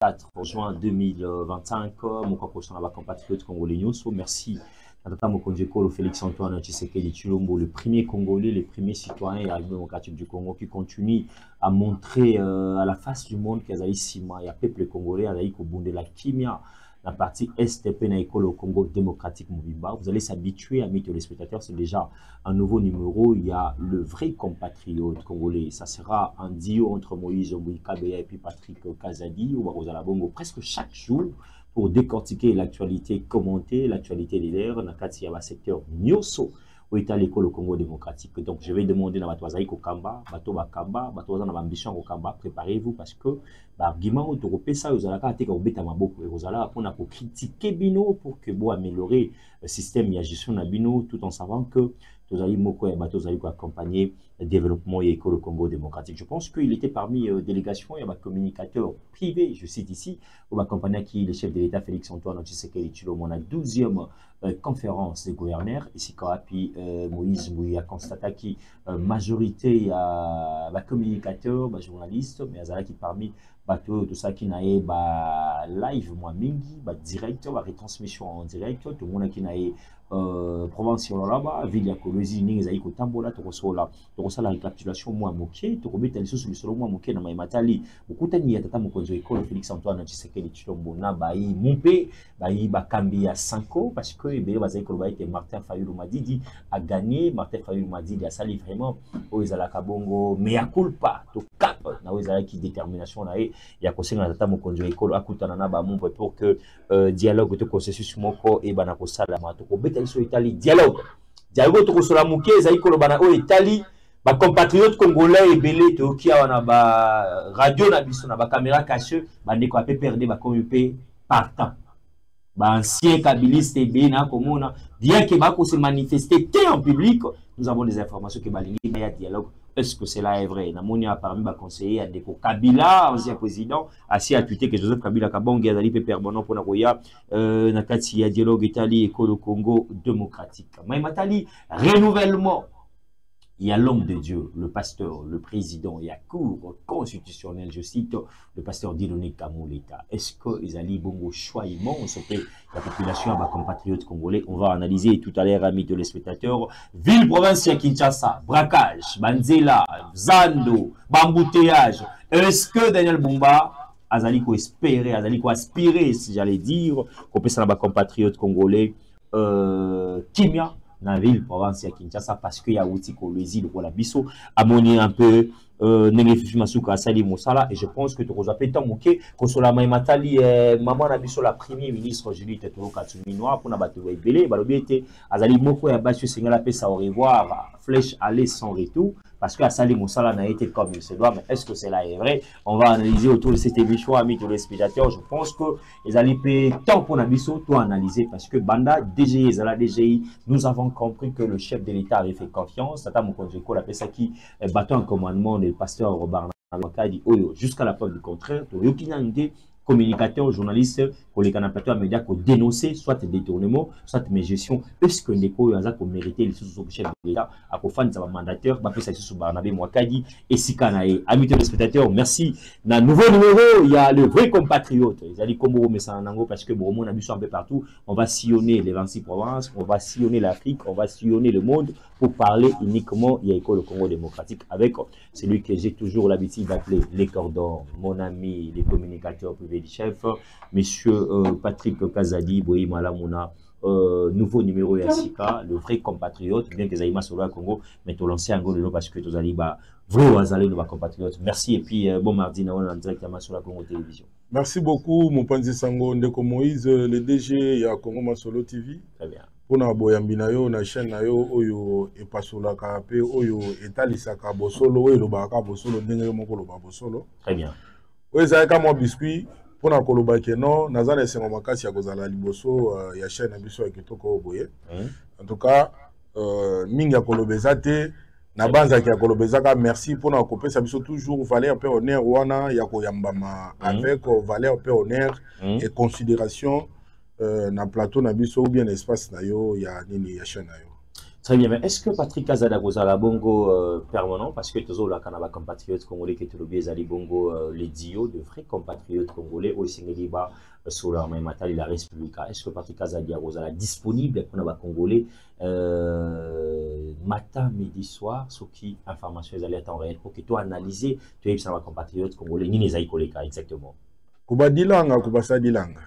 24 juin 2025. Mon compatriote na compatriote congolais nyonso, merci. Tata Mokonjeko, Félix Antoine Tshisekedi Tshilombo, le premier Congolais, le premier citoyen et République démocratique du Congo qui continue à montrer à la face du monde qu'il y a ici, il y a peuple congolais, il y a la Kimia, la partie STP na école au Congo démocratique Mobimba. Vous allez s'habituer à mettre les spectateurs, c'est déjà un nouveau numéro. Il y a le vrai compatriote congolais. Ça sera un duo entre Moïse Mbouikabeya et puis Patrick Kazadi ou Barozala Bongo presque chaque jour pour décortiquer l'actualité, commenter l'actualité des l'air. Nakati Yaba secteur Nyoso où est à l'école au Congo démocratique. Donc je vais demander à Batouazaï Kokamba, Bato Bakamba, Batouazan a ambition Kokamba, préparez-vous parce que argument autoropé ça vous allez attaquer au bêta maboko et vous allez apprendre à critiquer Bino pour que vous améliorer le système de gestion de Bino tout en savant que vous allez accompagner le développement et l'école au Congo démocratique. Je pense qu'il était parmi délégations, il y a un communicateur privé, je cite ici, où accompagné qui le chef de l'État Félix Antoine Tshisekedi Tshilombo, la 12e conférence des gouverneurs, ici puis Moïse Mbouya constata qui majorité à communicateur, journaliste, mais il y a qui parmi tout ça qui n'a pas live moi mingi, direct, retransmission en direct, tout le monde qui n'a province là-bas, ville ya Kolwezi, Ningi Tambola, Torosola, la récapitulation moi moqué, Torobeta les sous le solo moi moqué dans ma matali, beaucoup de n'y a tata mokonzo école Félix Antoine Tshisekedi Tshilombo na baï Moupé, baï Bakambi à 5 ans, parce que Bélé Bazaï Kolbaï et Martin Fayulu Madidi a gagné, Martin Fayulu Madidi a sali vraiment, Oezala Kabongo, mais à culpa, to cap, na Oezala qui détermination là, il y a conseil dans tata mokonzo école, à Koutanana Bamou pour que dialogue de consensus moko et banakosala matoko. Italie dialogue to kosola muke ezali kolobana o Italie ba compatriotes congolais ebele to ki wana ba radio na biso na ba caméra cachée bande ko pe perdre ba communauté partant ba ancien kabiliste ebele na komona bien que ba ko se manifester en public. Nous avons des informations que balingi ya dialogue. Est-ce que cela est vrai? Namoni a parmi ma conseiller à Deko Kabila, ancien président, assis à tweeter que Joseph Kabila Kabongi a dit permanent pour Nagoya, Nakati ya dialogue Italie et le Congo démocratique. Mais Matali, renouvellement. Il y a l'homme de Dieu, le pasteur, le président, il y a cour constitutionnelle, je cite, le pasteur Dieudonné Kamoleta. Est-ce qu'ils allaient bon choix immense que la population a compatriotes congolais? On va analyser tout à l'heure, amis téléspectateurs. Ville, province à Kinshasa, braquage, Banzela, Zando, bambouteillage. Est-ce que Daniel Bumba Azali ko espérer, Azali ko aspirer, si j'allais dire, qu'on peut s'en compatriotes congolais, Kimia, dans la ville province à Kinshasa, parce qu'il y a aussi Kolwezi, le roi Bisso, amoni un peu et je pense que tu as fait tant moqué que sur la Matali, maman a la première ministre Julie Tetoro Katsuminoa pour n'abattre Belé, Balobiete, Azali Moko et Abachu Singala Pessa au revoir, flèche aller sans retour, parce que Asali Moussala n'a été comme il se doit, mais est-ce que cela est vrai? On va analyser autour de cette émission, amis de spectateurs. Je pense que les alliés tant pour Nabiso, tout analyser, parce que Banda, DGI, Zala DGI, nous avons compris que le chef de l'État avait fait confiance. Tata Mokonjeko, la Pessaki, battant un commandement le pasteur Barnabé dit jusqu'à la preuve du contraire, communicateur, journaliste, collègues en plateau, médias qui dénoncer soit détournement, soit mes gestions. Est-ce que les co-yazas qui mérité les sous-chefs de l'État, à Kofan, ça va mandataire, bah, ça sous Barnabé Mwakadi, et Sikanae. Amis téléspectateurs, merci. Dans le nouveau numéro, il y a le vrai compatriote. Ils allaient comme Messanango parce que Bromo, on a vu ça un peu partout. On va sillonner les 26 provinces, on va sillonner l'Afrique, on va sillonner le monde pour parler uniquement, il y a le Congo démocratique avec celui que j'ai toujours l'habitude d'appeler les cordons, mon ami, les communicateurs privés du chef, monsieur Patrick Kazadi, Boyi Malamouna, nouveau numéro Yassika, le vrai compatriote, bien que Zaïma soit au Congo, mais tu lances un gros de l'eau parce que tu as dit, vrai ou azalé de compatriote. Merci et puis bon mardi, on est directement sur la Congo Télévision. Merci beaucoup, mon Panzi Sango, Ndeko Moïse, le DG, ya Congo Masolo TV. Très bien. Pour na boyambi na yo na chaîne na yo oyo epasolaka pe oyo etalisaka bosolo oyo lobaka bosolo ndenge moko loba bosolo. Très bien. Oyo ezalaka mwa biscuit pour na koloba keno naza na esengo makasi ya kozala liboso ya chaîne na biso ya kitoko boye. En tout cas mingi ya kolobeza te na banzaki ya kolobezaka merci pour na kopesa biso toujours valeur pe honneur wana ya koyambama avec valeur pe honneur et considération na plateau na biso ou bien espace na yo ya nini ya chaîne na yo. Très bien, mais est-ce que Patrick Azada Gozala Bongo permanent, parce que tous les Canada compatriotes congolais qui te le Zali Bongo, les Dio, de vrais compatriotes congolais, au Sénégal, sur l'armée matale, la République, est-ce que Patrick Azada Gozala disponible pour les Congolais matin, midi, soir, ce qui information est allée à temps réel pour que tu analyses, tu es les compatriotes congolais, ni les Aïkoleka exactement. Kuba dilanga, kuba sa dilanga.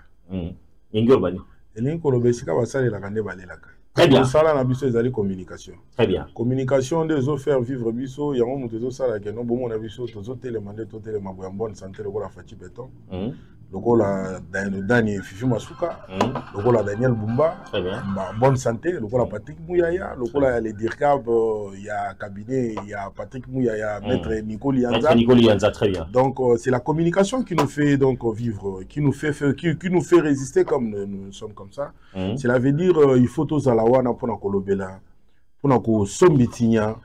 Yengobani. Et l'incolobesika va saler la kande balelaka. Très bien. Ça, là, on a communication. Très bien. Communication des autres faire vivre biso. Il y a un moment où ça là que non bon on a vu ça. Tous autres télémandés, tous télémandés en bonne santé. Le la fatigue béton. Le la Dani Fifi Masuka. Le la Daniel Bumba. Très bien. Bonne santé. Le la Patrick Mouyaya. Le la les Dirkab. Il y a cabinet. Il y a Patrick Mouyaya. Maître Nicole Yanza. Maître Nicole Yanza, très bien. Donc c'est la communication qui nous fait donc vivre, qui nous fait résister comme nous sommes comme ça. Cela veut dire il faut tous à la wana pour nous kolobela, pour nous sombitinya,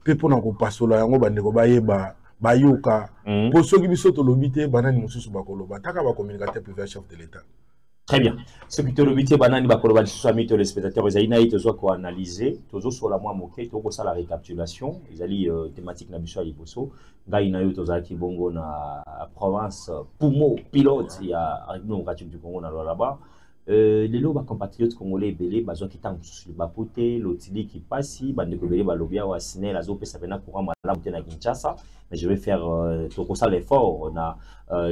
puis pour nous pasola yango bandeko bayeba bayoka, pour ceux qui biso tolobité banani mususu bakoloba, taka ba communicateur privé chef de l'État. Très bien. Ce qui te l'obité banani bakoloba lisusu ami les spectateurs ils aina ito ko analyser, tozo sur la moi moké, to ko ça la récapitulation, ils ali thématique na biso aliboso, ngai na yo tozaki bongo na province Pumo pilote ya no ngati du Congo na là-bas. Les lots compatriotes congolais belé bazo qui tang sur le bapoté l'otili qui passe bandeko belé balobia wa sine la zo pesa pena courant malamu na Kinshasa, mais je vais faire tout ça l'effort. On a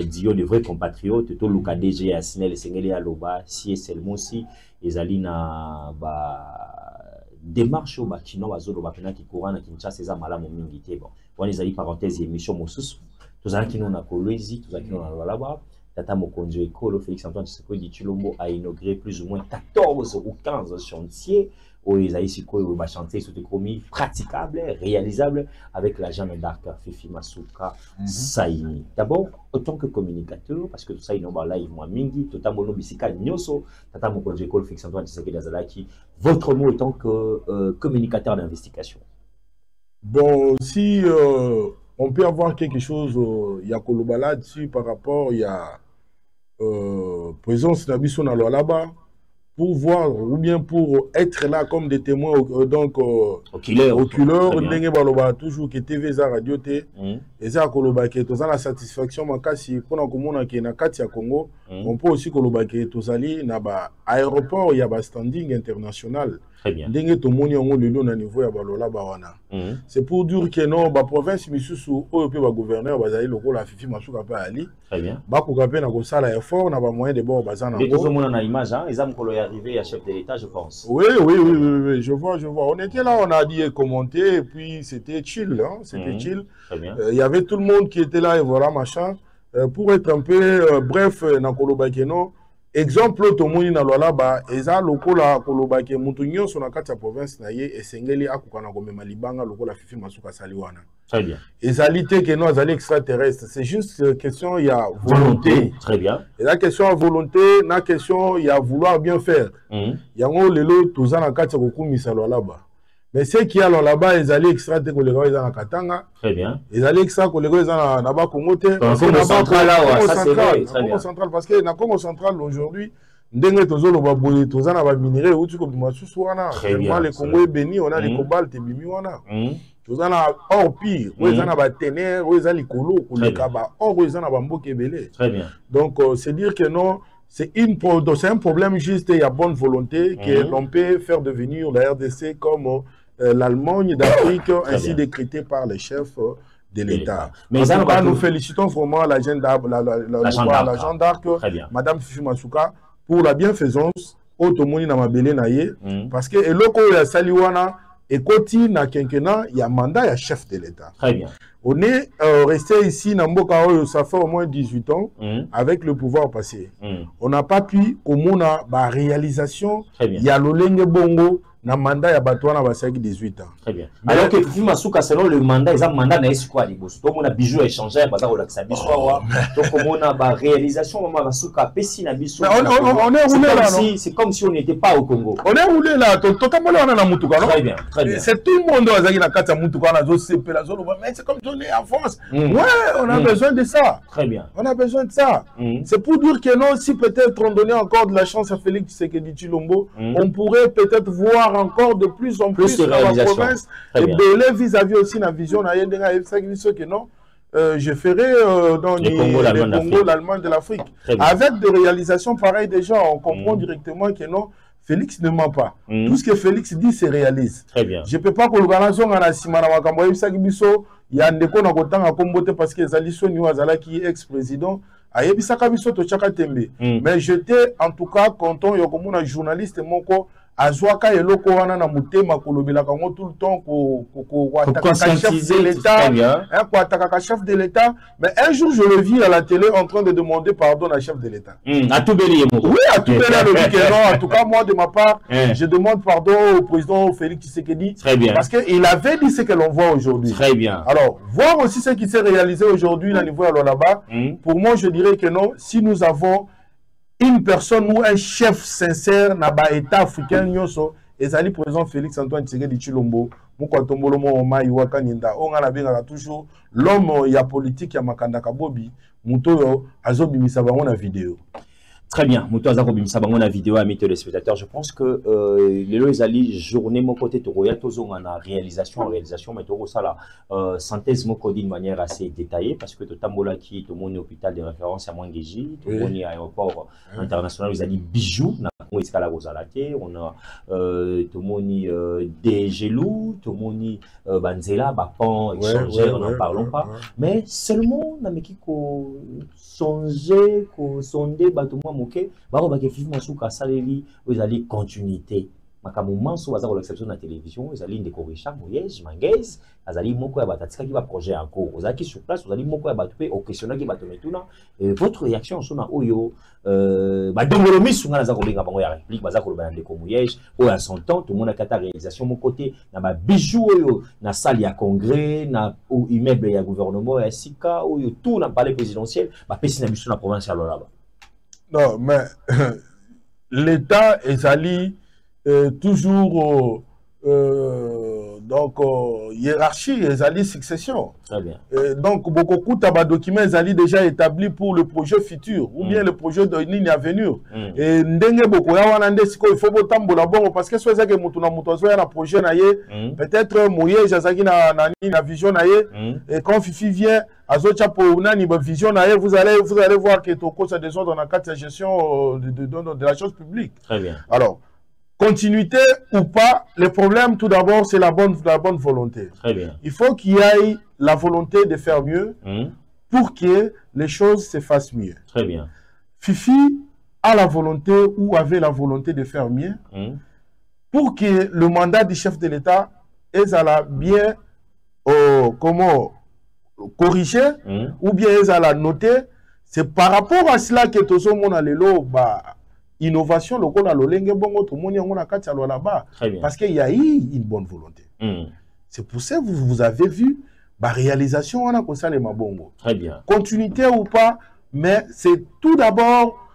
dio de vrais compatriotes to luka DG à sine les sengeli à loba si seulement si ezali na ba démarche au bakino bazo loba pena qui courant na Kinshasa eza malamu mingi te. Bon on ezali parenthèse émission mosusu tozalaki na Kolwezi tozalaki na là-bas. Tata Mokonjo Ekolo, Félix Antoine Tshisekedi Tshilombo a inauguré plus ou moins 14 ou 15 chantiers où les Aïsiko va chanter sous des commis praticables, réalisables avec la Jeanne d'Arc, Fifi Masuka, Saïni. D'abord, autant que communicateur, parce que tout ça, il y a live, moi, Mingi, Tota Mono Bisika, Nyoso, Tata Mokonjo Ekolo, Félix Antoine Tshisekedi Azalaki, votre mot autant que communicateur d'investigation. Bon, si on peut avoir quelque chose, il y a Koloba là-dessus par rapport, il y a présence d'Abisso dans là-bas pour voir ou bien pour être là comme des témoins donc oculaires toujours que TV za radio T et ça Koloba qui est la satisfaction makasi pour na komona qui na kati ya Congo on peut aussi Koloba qui est tozali na ba aéroport il y a ba standing international. Très bien. C'est pour dire que non, la province misusu ou le gouverneur bazali loko la Fifi Masuka pa ali. Très bien. Ba ko kapé na ko sala effort na ba moyen de bord bazana. Mais tout le monde a une image hein, ils ont qu'on est arrivé à chef de l'État je pense. Oui, je vois. On était là, on a dit commenter et puis c'était chill hein, c'était chill. Très bien. Il y avait tout le monde qui était là et voilà machin pour être un peu bref na Koloba Keno. Exemple to moni na lola ba eza lokola Koloba ke mutu nyonso na kati ya province na ye esengeli akukana komema libanga lokola Fifi Masuka sali wana. Très bien. Ezalité que non azali extraterrestre, c'est juste question il y a volonté. Très bien. Et la question à volonté, na question il y a vouloir bien faire. Yango lelo toza na kati ya kokumisa lola ba. Mais ce qui a là-bas, ils allaient extraire que les gars ils ont Katanga. Très bien. Ils allaient extraire que les gars ils ont là-bas Congo. Congo central là, ça c'est vrai. Congo central parce que na Congo central aujourd'hui, ndenge tozolo baboye tozana ba minerais ou tu comme masusu wana. Vraiment le Congo est béni, on a les cobalt et bimi wana. Tozana or pire, où ils ont ba ténèbres, où ils ont les colo, les kaba, or où ils ont ba mboke belé. Très bien. Donc c'est dire que non. C'est un problème juste, il y a bonne volonté que l'on peut faire devenir la RDC comme l'Allemagne d'Afrique, ainsi décrété par les chefs de l'État. Mais nous félicitons vraiment la Jeanne d'Arc, Madame Fifi Masuka, pour la bienfaisance, Otomoni na mabele na ye, parce que eloko ya saliwana, et koti na quinquennat, il y a mandat, il y a chef de l'État. Très bien. On est resté ici, ça fait au moins 18 ans, avec le pouvoir passé. On n'a pas pu, comme on a la réalisation, il y a l'olenge bongo, na mandat ya batouana basaki 18 ans. Très bien. Alors que Fifi Masuka selon le mandat, ils ont mandat na esquwa liboso. Donc on a bijou échangé baza ko lakisa biso wa. Donc on a ba réalisation Mama Masuka pesi na biso. On est roulé là non. C'est comme si on n'était pas au Congo. On est roulé là, totalement on a mutuka non. Très bien, très bien. C'est tout le monde azaki na kata mutuka na zo CP la zo mais c'est comme si on est en France. Ouais, on a besoin de ça. Très bien. On a besoin de ça. C'est pour dire que non, si peut-être on donnait encore de la chance à Félix Tshisekedi Tshilombo, on pourrait peut-être voir voir encore de plus en plus de dans la province. Et Belé vis-à-vis aussi la vision, que non. Je ferai dans les Congo, l'Allemagne de l'Afrique. Avec des réalisations pareilles déjà, on comprend directement que non, Félix ne ment pas. Tout ce que Félix dit se réalise. Très bien. Je ne peux pas que l'organisation en Asimana Wakambo, il y a un déco dans le temps à comboter parce que Zaliso Niwazala qui est ex-président. Mais j'étais en tout cas content, il y a comme un journaliste, Azwaka et loko wana na mutema kolobela kango tout le temps ko chef de l'État, chef de l'État. Mais un jour je le vis à la télé en train de demander pardon à chef de l'État. Oui, à tout bélier. En tout cas moi de ma part, je demande pardon au président Félix Tshisekedi. Très bien. Parce qu'il avait dit ce que l'on voit aujourd'hui. Très bien. Alors voir aussi ce qui s'est réalisé aujourd'hui au niveau là-bas. Pour moi je dirais que non. Si nous avons une personne ou un chef sincère dans l'État africain, et ça président Félix Antoine Tshisekedi Tshilombo, toujours l'homme politique, Bobi, Muto azobimisa bango na vidéo. Très bien. Mouto Azakobim Sabango na vidéo amis téléspectateurs. Je pense que les lois journée mon côté Royal Tozo en réalisation mais tout ça la synthèse mon d'une manière assez détaillée parce que tout tambola qui tout mon hôpital de référence à Mwangeji, tout mon aéroport international vous allez bijoux na escala Rosalate, on a tout mon Dégelou, tout mon Banzela, Bapan, échanger, on n'en parlons pas. Mais seulement na mekiko songer ko sonder batumwa moke baro ba ke vivement souka saleli vous allez continuité makamouman so baza ko l'exception na télévision vous allez ndeko Richard Moyes Manguez azali moko ya batatika ki ba projet en cours vous allez sur place vous allez moko ya batupe au questionnaire ki batometuna votre réaction sur na oyo ba dongolo misunga na za ko benga bango ya république baza ko ba ndeko Moyes o à son temps tout le monde a kata réalisation mon côté na ba bijou oyo na salle ya congrès na ou immeuble ya gouvernement ya sika oyo tout na palais présidentiel ba pesi na biso na province ya là-bas. Non mais l'État est allé toujours donc hiérarchie et allé succession. Très bien. Donc beaucoup de documents sont déjà établis pour le projet futur ou bien le projet de ligne à venir. Et ndenge beaucoup il faut botambola bon parce que soit ça que mutuna mutozo ya na projet na ye peut-être Moye Jazaki na vision na ye et quand Fifi vient azocha pour nani ba vision na ye vous allez voir que toko ça déjà dans la carte de gestion de la chose publique. Très bien. Alors continuité ou pas, le problème tout d'abord c'est la bonne volonté. Très bien. Il faut qu'il y ait la volonté de faire mieux pour que les choses se fassent mieux. Très bien. Fifi a la volonté ou avait la volonté de faire mieux pour que le mandat du chef de l'État est à la bien corriger ou bien est à la noter. C'est par rapport à cela que tout le monde a le lot innovation lokola lolenge bongo tout le monde a kati là-bas parce qu'il y a eu une bonne volonté. C'est pour ça que vous avez vu la réalisation on a comme ça les mabongo. Très bien. Continuité ou pas, mais c'est tout d'abord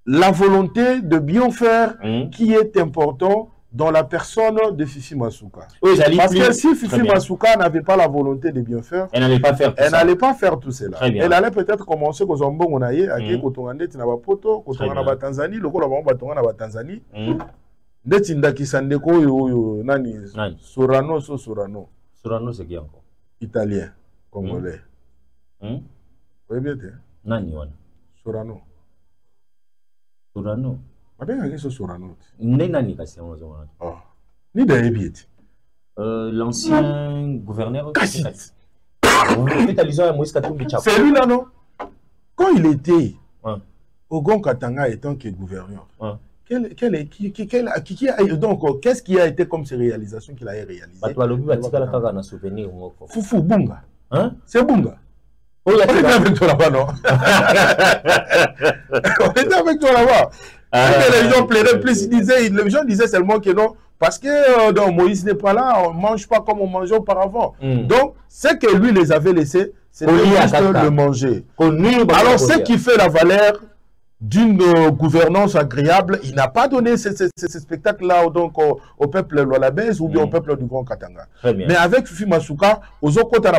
la volonté de bien faire qui est important dans la personne de Fifi Masuka. Oui, parce que si Fifi Masuka n'avait pas la volonté de bien faire, elle n'allait pas faire tout elle n'allait pas faire tout cela. Elle allait peut-être commencer aux Zambon on a eu à Kotongande Tinabapoto, Kotongana Tanzanie, le Kola Batonga na Tanzanie. Netinda Kisandeko yo nani Sorano Sorano c'est qui encore? Italien, congolais. Oui bien nani wana? Sorano. Sorano. L'ancien gouverneur. C'est lui là, non? Quand il était Ogon Katanga étant que gouverneur, donc qu'est-ce qui a été comme ces réalisations qu'il a réalisées? Foufou Bunga. C'est Bunga. On était avec toi là-bas, non? On était avec toi là-bas. Les gens plairaient plus, les gens disaient seulement que non, parce que donc, Moïse n'est pas là, on ne mange pas comme on mangeait auparavant. Donc, ce que lui les avait laissé, c'était juste le manger. Alors, ce qui fait la valeur d'une gouvernance agréable, il n'a pas donné ce spectacle-là donc au peuple Lolabès ou bien au peuple du Grand Katanga. Mais avec Fifi Masuka, aux autres côtés,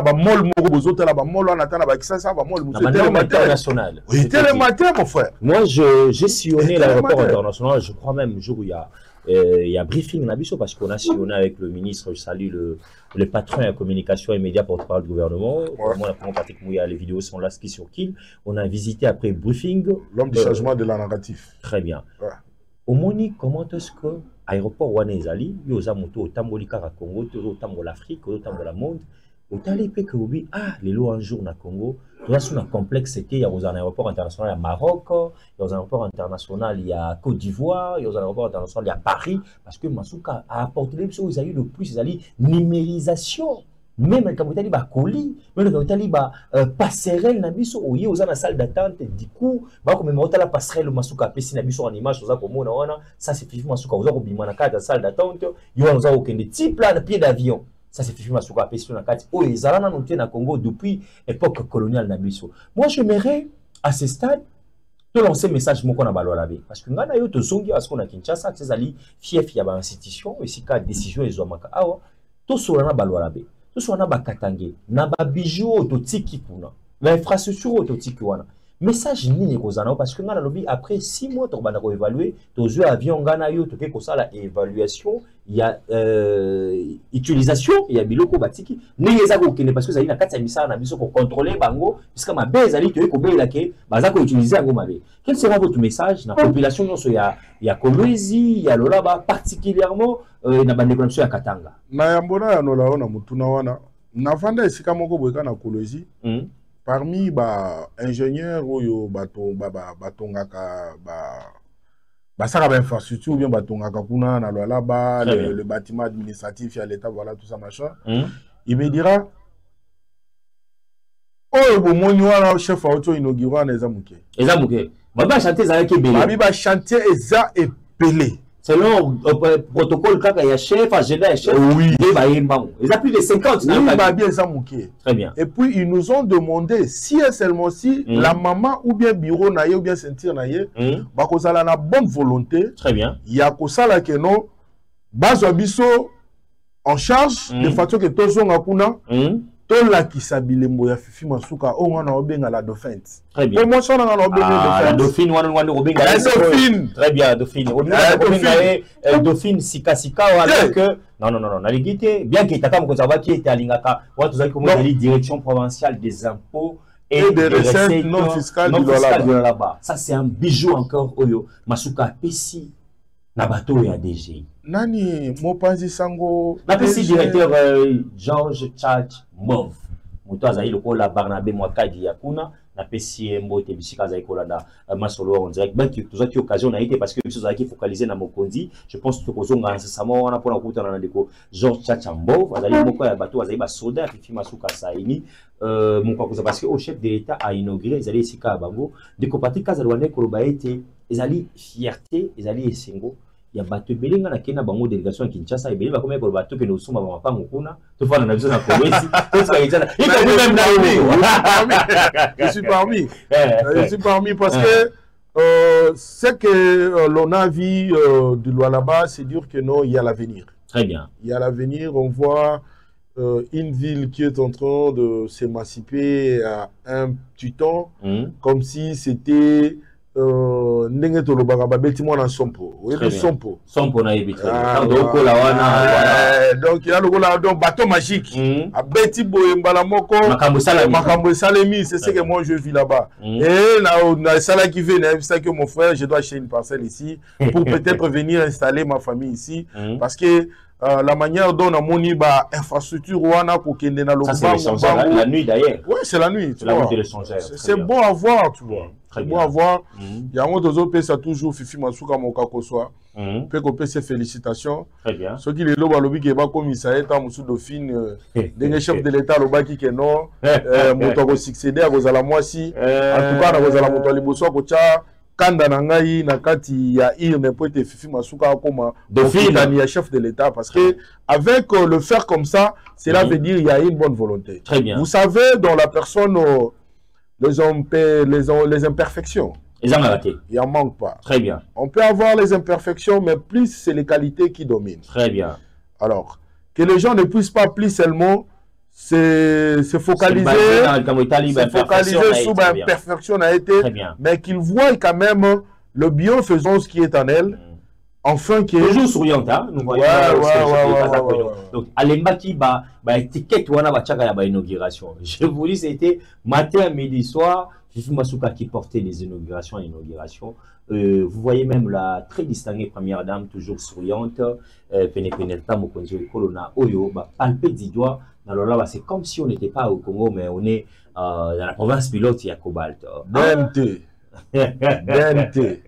mon frère. Moi, j'ai sillonné l'aéroport international, je crois même, le jour où il y a il y a briefing parce qu'on a sillonné avec le ministre, je salue le patron de la communication et médias porte-parole du gouvernement. Ouais. Moi, Patrick Mouya, les vidéos sont là, ski sur kill. On a visité après briefing. L'homme du changement de la narratif. Très bien. Ouais. Au Moni, comment est-ce que l'aéroport Wanezali, il y a au Tamboli Kara Congo, au Tamboli Afrique, au Tamboli Monde, au Talépé que oui, les lois un jour na Congo, là sur un complexe, c'était il y a un aéroport international à Maroc, il y a un aéroport international il y a Côte d'Ivoire, il y a un aéroport international il y a Paris, parce que Masuka a apporté les choses, ils ont eu le plus, ils ont eu numérisation. Même quand vous avez colis, même quand vous avez passerelle, nabiso, ou y a une salle d'attente, du coup, comme vous avez la passerelle, masuka pesi nabiso en image, ça c'est fifi masuka, vous avez obimana la salle d'attente, vous avez aucun type là de pied d'avion. Ça c'est fifi masuka pesi na kati. Oh, ils ont noté na Congo depuis époque coloniale nabiso. Moi j'aimerais à ce stade de lancer un message mon qu'on a balois la parce que ngana yo to zongi à ce qu'on a Kinshasa, c'est ali fief ya ba institution et si ka décision ils ont maka awa to solana balois la tout soit na bakatange na ba bijou autotiki kuna na infrastructure autotiki wana message nini kozana parce que ngana lobi après 6 mois to bana ko évaluer to zo avion ngana yo to ke ko sala évaluation il y a utilisation il y a biloko batiki ni eza ko kene parce que ça na kati ya misala na biso ko contrôler bango puisque ma base ali to ko beila ke baza ko utiliser ngo mabe. Quel sera votre message na population nyonso ya Kolwezi ya Lolaba particulièrement na bande connexion ya Katanga na yambona ya nola na mutuna wana na vanda esika moko boyeka na Kolwezi parmi ba ingénieurs oyo batongaka ba saka ba infrastructure ou bien batongaka kuna na Lolaba le bâtiment administratif ya l'état voilà tout ça machin il me dira oh bomoni wana chef auto inaugurant eza muke baba chanter za ke belé ba chanter eza epelé selon protocole kaka ya chef agenda ya chef oui ils ont plus de 50 oui ba bien eza muke très bien et puis ils nous ont demandé si et seulement si la maman ou bien bureau na ye ou bien ceinture na ye ba kozala na bonne volonté très bien ya kosala ke non bazwa biso en charge de façon que tozonga kuna tola kisabilembo ya fifi masuka o wana obenga la dauphin très bien comment ça na obenga la dauphine wana obenga la dauphine très bien dauphine dauphine sika wala que non na ligité bien que takam ko savoir qui était alingaka watu zaki comme la direction provinciale des impôts et des recettes non fiscales de là-bas. Ça c'est un bijou encore oyo masuka pesi na bateau ya DG nani mopanzi sango na pesi directeur George Church Move moto azali lokola Barnabé Mwakadi ya kuna na pesi mbote bisika azali kolanda masolo on dirait que tozaki occasion na été parce que biso azali focaliser na mokonzi je pense que kozonga nécessairement wana pona kutana na ndeko George Church Move azali moko ya bateau azali ba soda fifi masuka saini mon quoi parce que au chef de l'état a inauguré ezali esika bango ndeko Patrick Kazalwane koloba ete ezali fierté ezali esengo ya bato belinga na kena bango délégation à Kinshasa et belinga comme bato que nous sommes à mapango kuna to fana na biso na Kolwezi to ska kitana iko même na je suis parmi parce que c'est que l'on a vu de loin là-bas c'est dire que non il y a l'avenir très bien il y a l'avenir on voit une ville qui est en train de s'émanciper à un petit temps comme si c'était ndenge to lobaka babeti mwana sompo oui sompo na ebitra donc il y a le donc bateau magique abeti boye mbala moko makambo salemi c'est ce que moi je vis là-bas et na sala qui vient c'est que mon frère je dois acheter une parcelle ici pour peut-être venir installer ma famille ici parce que la manière dont on a moni ba infrastructure wana ko kende na la nuit d'ailleurs ouais c'est la nuit c'est bon à voir tu vois très bon à voir il y a un autre pays ça toujours fifi masuka moka ko soit peut qu'on peut se félicitations très bien ce qui les loba lobi ke ba commissaire état musu dauphine dernier chef de l'état lobaki ke non moto ko succéder à kozala mwasi en tout cas na kozala moto liboso ko cha kanda na ngai na kati ya irne po te fifi masuka akoma dauphine ya chef de l'état parce que avec le faire comme ça cela veut dire il y a une bonne volonté très bien vous savez dans la personne les imperfections il en manque pas très bien on peut avoir les imperfections mais plus c'est les qualités qui dominent très bien alors que les gens ne puissent pas plus seulement se focaliser sur l'imperfection a été mais qu'ils voient quand même le bienfaisance qui est en elle enfin que toujours souriante, hein. Nous voyons donc Alemba qui étiquette ou inauguration. Je vous dis, c'était matin, midi, soir. Fifi Masuka qui portait les inaugurations à l'inauguration. Vous voyez même la très distinguée première dame, toujours souriante. Penepenelta Mokonzi Kolona Oyo, palpé du doigt. C'est comme si on n'était pas au Congo, mais on est dans la province pilote, il y a Cobalt. BNT. BNT.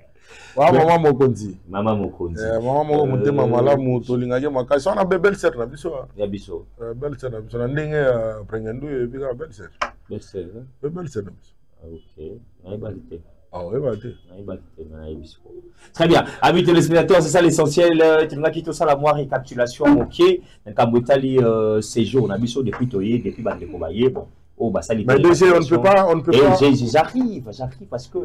Maman Mokonzi. Maman Mokonzi. Maman Mokonzi, maman la Moutolingage Makasi. On a belle sœur, na biso. Ya biso. Belle sœur, na biso. Na ndenge prengendu et puis belle sœur. Belle sœur. Belle sœur, na biso. Ok. Na ibalite. Ah oui, balite. Na ibalite, na biso. Très bien. Amis téléspectateurs, c'est ça l'essentiel. Tu n'as quitté ça la moindre récapitulation. Ok. Nakambotali séjour na biso depuis Toye, depuis Bandeko Baye. Bon. Oh, bah, ça, mais déjà, on ne peut pas. J'arrive parce que.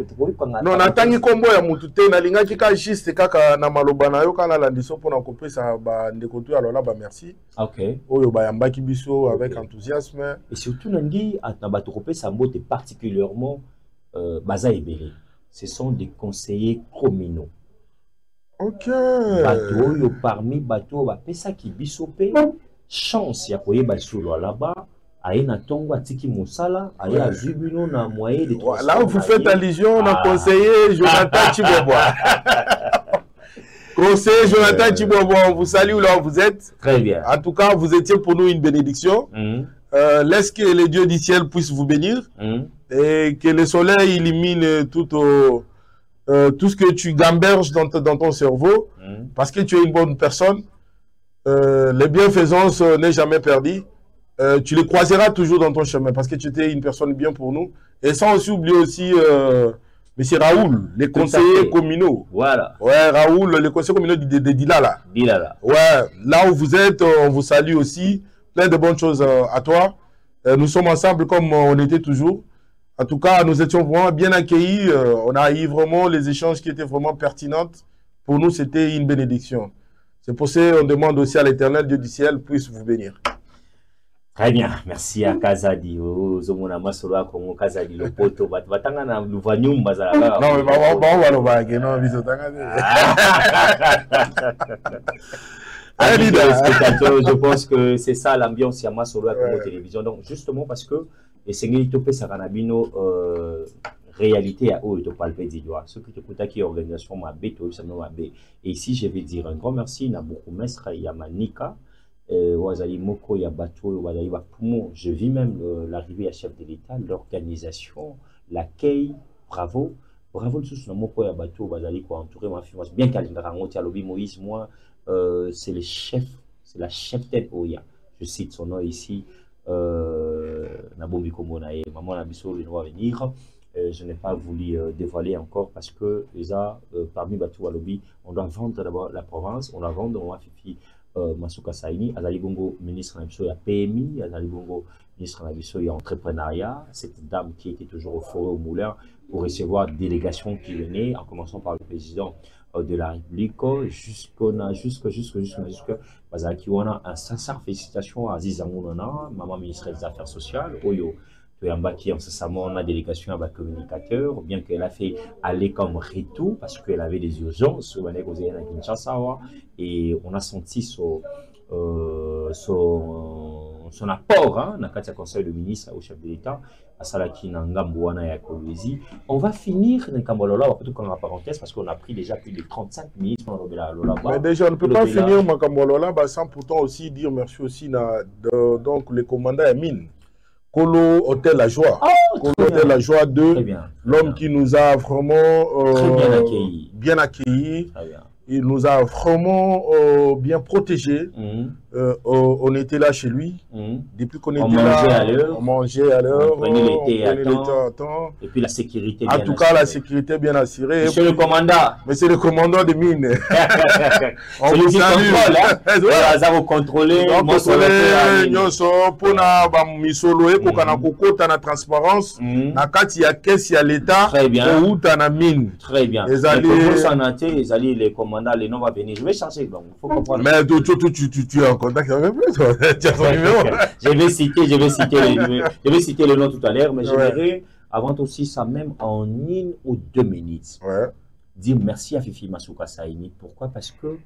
Non, natangi kombo ya mutute na linga kika juste kaka na maloba na yo kana landiso pour na couper ça ba ndeko tu alors là ba merci. OK. Oyo ba yambaki biso avec enthousiasme et surtout nangi na ba to couper ça mbote particulièrement baza ebele. Ce sont des conseillers communaux. OK. Bato yo parmi bato ba pesa ki biso pe chance ya koyeba solo là-bas. Aïna Tongo Atiki Moussala, Aïa Zubuno na moyen de là où vous faites allusion, on a conseillé Jonathan Chibobois. Conseiller Jonathan Chibobois, on vous salue là où vous êtes. Très bien. En tout cas, vous étiez pour nous une bénédiction. Laisse que les dieux du ciel puissent vous bénir et que le soleil illumine tout ce que tu gamberges dans ton cerveau parce que tu es une bonne personne. Les bienfaisances n'est jamais perdu. Tu les croiseras toujours dans ton chemin parce que tu étais une personne bien pour nous. Et sans aussi oublier aussi M. Raoul, les conseillers communaux. Voilà. Ouais, Raoul, les conseillers communaux de Dilala. Dilala. Ouais, là où vous êtes, on vous salue aussi. Plein de bonnes choses à toi. Nous sommes ensemble comme on était toujours. En tout cas, nous étions vraiment bien accueillis. On a eu vraiment les échanges qui étaient vraiment pertinents. Pour nous, c'était une bénédiction. C'est pour ça qu'on demande aussi à l'Éternel Dieu du ciel puisse vous bénir. Très bien, merci à Kazadi. Zomona Masolo Kongo Kazadi le poto batanga na luvanyum bazala. Non mais ba non biso tanga. Je pense que c'est ça l'ambiance à Masolo à Congo Télévision. Donc justement parce que et c'est ngeli topé saranabino réalité à haut et palpé du doigt. Ce que tu écoutes qui organisation ma beto ça no et ici je vais dire un grand merci na beaucoup mestre Yamanika. Wazali Moko Yabato, Wazali Bapumo. Je vis même l'arrivée à chef de l'État, l'organisation, l'accueil. Bravo. Bravo tous nos Moko Yabato, Wazali quoi entouré ma fille. Bien qu'elle ne rencontre à Lobby Moïse, moi, c'est le chef, c'est la chef-tête Oya. Je cite son nom ici. Nabombi Komonae, maman Nabiso, il va venir. Je n'ai pas voulu dévoiler encore parce que déjà, parmi Batou à Lobby, on doit vendre d'abord la province, on doit vendre Fifi. Masuka Saini, Azali Bongo, ministre de la PMI, Azali Bongo, ministre de l'entrepreneuriat, cette dame qui était toujours au Forum au Moulin pour recevoir délégation qui venait, en commençant par le président de la République, jusqu'à qui on a un sincère félicitations à Aziz Amounana, maman ministre des Affaires sociales, Oyo. Qui en ce moment on a délégation avec communicateur, bien qu'elle a fait aller comme retour parce qu'elle avait des urgences au Kinshasa et on a senti son apport dans le conseil de ministre au chef de l'État à Salaki Nangambouana et à Kolwezi. On va finir Nkambolola, plutôt qu'en parenthèse, parce qu'on a pris déjà plus de 35 minutes. Mais déjà, on ne peut pas finir Nkambolola sans pourtant aussi dire merci aussi donc le commandant Amine. Kolo Hôtel La Joie. Kolo Hôtel La Joie 2, l'homme qui nous a vraiment bien accueillis. Il nous a vraiment bien protégés. On était là chez lui. Depuis qu'on était là, on mangeait à l'heure. On prenait l'été à temps. Et puis la sécurité bien assurée. En tout cas, la sécurité bien assurée. Monsieur le commandant. Monsieur le commandant de mine. On vous salue. On vous contrôler. On contrôler. Pour na transparence. Na kati ya caisse ya l'État. Très bien. Ou ta na mine. Très bien. Les commandants, les noms vont venir. Je vais chercher. Donc, faut comprendre. Mais tu es en contact avec lui, tu as son numéro. Je vais citer le nom tout à l'heure, mais je verrai avant aussi ça même en 1 ou 2 minutes. dire merci à Fifi Masuka Saini. Pourquoi? Parce que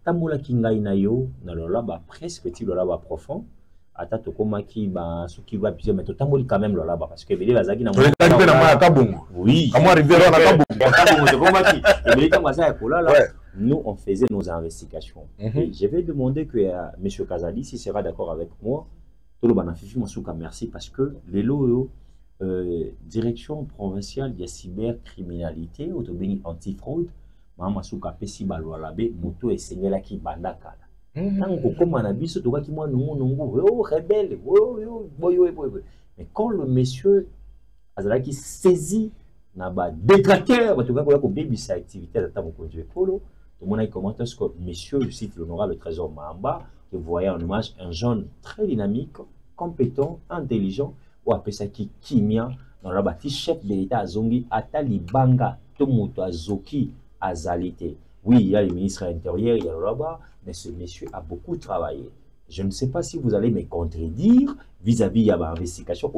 Tamola Kinga Inayo, dans le laba presque petit, le laba profond, ata tokoma ki ba soki va plusieurs mais tamoli quand même le laba parce que bele bazaki na oui comment arriver à la nous on faisait nos investigations et je vais demander que monsieur Kazali s'il sera d'accord avec moi tolo bana Fifi Masuka merci parce que les loyo direction provinciale de cybercriminalité autobéni antifraude Mama Masuka pesi balwa labe moto esengela ki bandaka mais quand le monsieur qui saisit détracteur, sa activité il commente que monsieur, je cite l'honorable trésor Mahamba, qui voyait en image un jeune très dynamique, compétent, intelligent, ou appelé ça qui kimia dans la bâtisse chef de l'État Zongi, Atali Banga, Tomoto Azoki, Azalité. Oui, il y a le ministre de l'Intérieur, il y a le là-bas, mais ce monsieur a beaucoup travaillé. Je ne sais pas si vous allez me contredire vis-à-vis de l'investigation.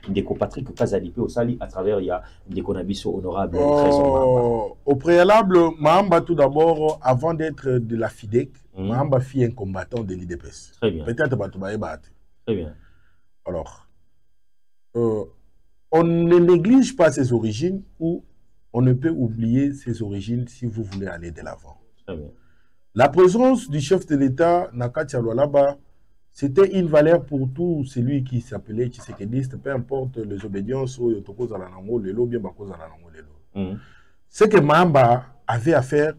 Des Patrick Kazalipe au Sali à travers il y a des Konabiso honorables. Au préalable, Mahamba tout d'abord, avant d'être de la FIDEC, Mahamba fit un combattant de l'IDPS. Très bien. Peut-être Batoubaye Bat. Très bien. Alors, on ne néglige pas ses origines ou on ne peut oublier ses origines si vous voulez aller de l'avant. Très bien. La présence du chef de l'État, Nakatia Lualaba, c'était une valeur pour tout celui qui s'appelait Tshisekediste, peu importe les obédiences ou les lobbies, ce que Mahamba avait à faire,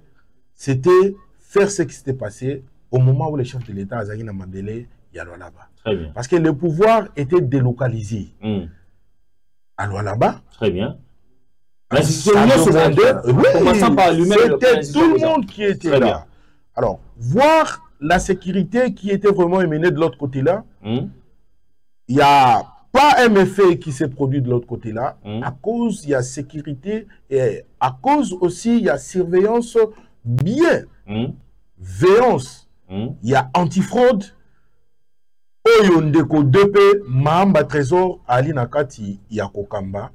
c'était faire ce qui s'était passé au moment où le chef de l'État, Azagina Mandele, Lualaba. Très bien. Parce que le pouvoir était délocalisé à Lualaba. Très bien. C'était tout le monde qui était là. Alors, voir la sécurité qui était vraiment émenée de l'autre côté-là, il n'y a pas un effet qui s'est produit de l'autre côté-là. À cause, il y a sécurité et à cause aussi, il y a surveillance bien. Veillance. Il y a antifraude. Oyondeko 2P, Mahamba Trésor, Ali Nakati, Yakokamba.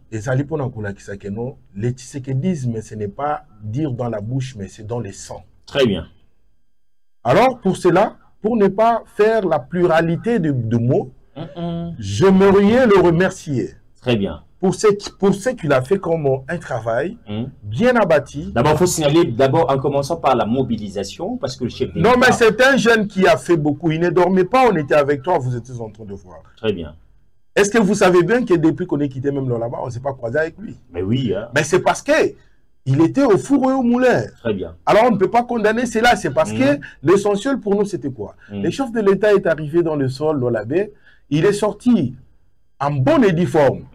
Et ça, le tshisekédisme, ce n'est pas dire dans la bouche, mais c'est dans le sang. Très bien. Alors, pour cela, pour ne pas faire la pluralité de mots, j'aimerais le remercier. Très bien. Pour ce qu'il a fait comme un travail bien abattu. D'abord, il faut signaler, d'abord en commençant par la mobilisation, parce que le chef Non, mais c'est un jeune qui a fait beaucoup. Il ne dormait pas, on était avec toi, vous étiez en train de voir. Très bien. Est-ce que vous savez bien que depuis qu'on est quitté même là-bas, on ne s'est pas croisé avec lui? Mais oui. Hein. Mais c'est parce que il était au four et au moulin. Très bien. Alors on ne peut pas condamner cela. C'est parce que l'essentiel pour nous, c'était quoi? Le chef de l'État est arrivé dans le sol, dans la baie. Il est sorti en bonne et due forme.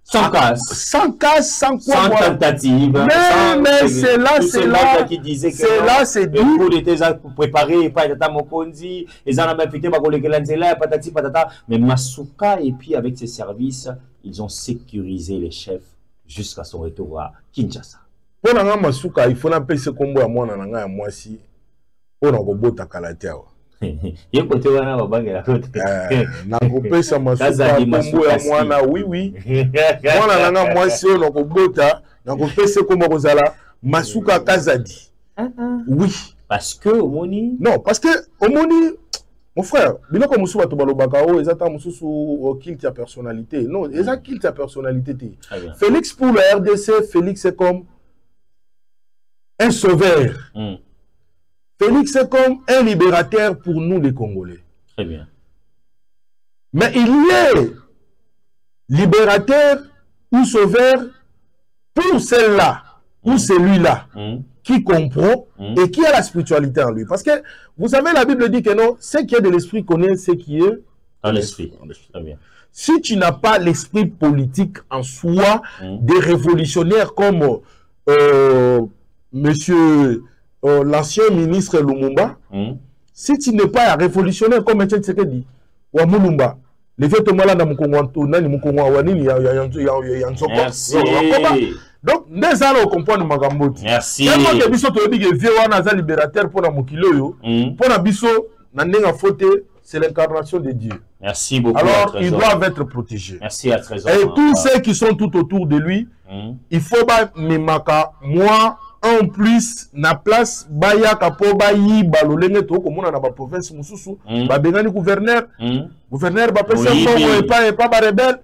Sans casse. Sans casse, sans quoi. Sans tentative. Mais c'est là, c'est là. C'est là, c'est dit. Pour les préparés, pas Tata Mokonzi, les en ont fait patati patata. Mais Masuka, et puis avec ses services, ils ont sécurisé les chefs jusqu'à son retour à Kinshasa. Pour Masuka, il faut appeler ce combo à moi, à moi si. Pour un robot à Kalatea. Il côté wana babangela côté na kopesa Masuka kombo ya mwana oui mwana nanga mwasi oyo na kobota na kopesa kombo kozala Masuka Kazadi. Oui, parce que omoni non, parce que omoni mon frère biloko musu bato balobaka o ezata mususu kill ta personnalité. Non, eza kill ta personnalité te. Félix pour la RDC, Félix est comme un sauveur. Félix est comme un libérateur pour nous les Congolais. Très bien. Mais il est libérateur ou sauveur pour celle-là ou celui-là qui comprend et qui a la spiritualité en lui. Parce que vous savez, la Bible dit que non, ce qui est de l'esprit connaît ce qui est dans l'esprit. Très bien. Si tu n'as pas l'esprit politique en soi, des révolutionnaires comme monsieur l'ancien ministre Lumumba, si tu n'es pas un révolutionnaire comme Etienne Tshisekedi ou Mulumba, les faits mal dans merci. Donc, nous allons comprendre Magamboti. Merci. Libérateur pour la Mokiloyo, pour la biso, c'est l'incarnation de Dieu. Merci beaucoup. Alors, ils doivent être protégés. Merci à Trésor. Et tous ceux qui sont tout autour de lui, il faut ba memaka moi en plus na place baya kapo bayi balolenge to komona na ba province mususu ba bengani gouverneur gouverneur ba pesa mbongo pas ba rebelle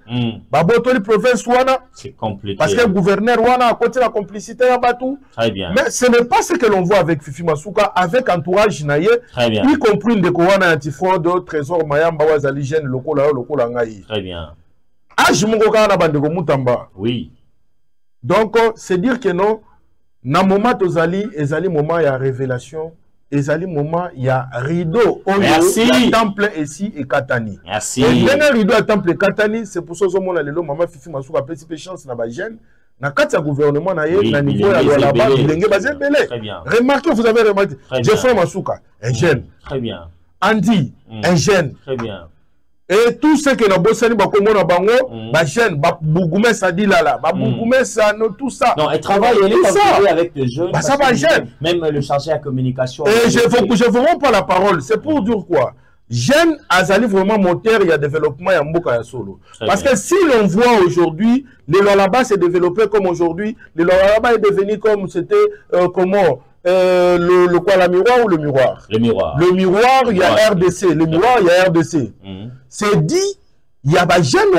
ba botoli province wana c'est compliqué parce que gouverneur wana a côté la complicité ya batu. Très bien. Mais ce n'est pas ce que l'on voit avec Fifi Masuka avec entourage naye y compris ndeko wana antifraude trésor mayamba wazali jeune lokola ngai. Très bien. Age moko kana na bandeko mutamba. Oui. Donc c'est dire que non na moment tozali ezali moment ya révélation ezali moment ya rideau oyo temple ici et katani. Merci. Et le rideau à temple et katani c'est pour ça que mon lelo maman Fifi Masuka petit peu chance na ba jeune na kati ya gouvernement na ye na niveau ya là-bas bilenge bazebele. Très bien. Remarquez, vous avez remarqué Jeffrey Masuka un jeune. Très bien. Andy un jeune. Très bien. Et tout ce que nous bossons ba komo na bango ba jeune ba Bougoumé ça dit là ba Bougoumé ça tout ça. Non, elle travaille avec les jeunes. Bah ça va jeune. Même le chargé à communication. Et je veux pas la parole, c'est pour dire quoi? Jeune Azali vraiment moteur, il y a développement et Mboka solo. Parce que si l'on voit aujourd'hui, les lois là-bas s'est développé comme aujourd'hui, les lois là-bas est devenu comme c'était comment le quoi, la miroir ou le miroir? Le miroir. Le miroir, il y a RDC. Le miroir, il y a RDC. C'est dit, il y a des jeunes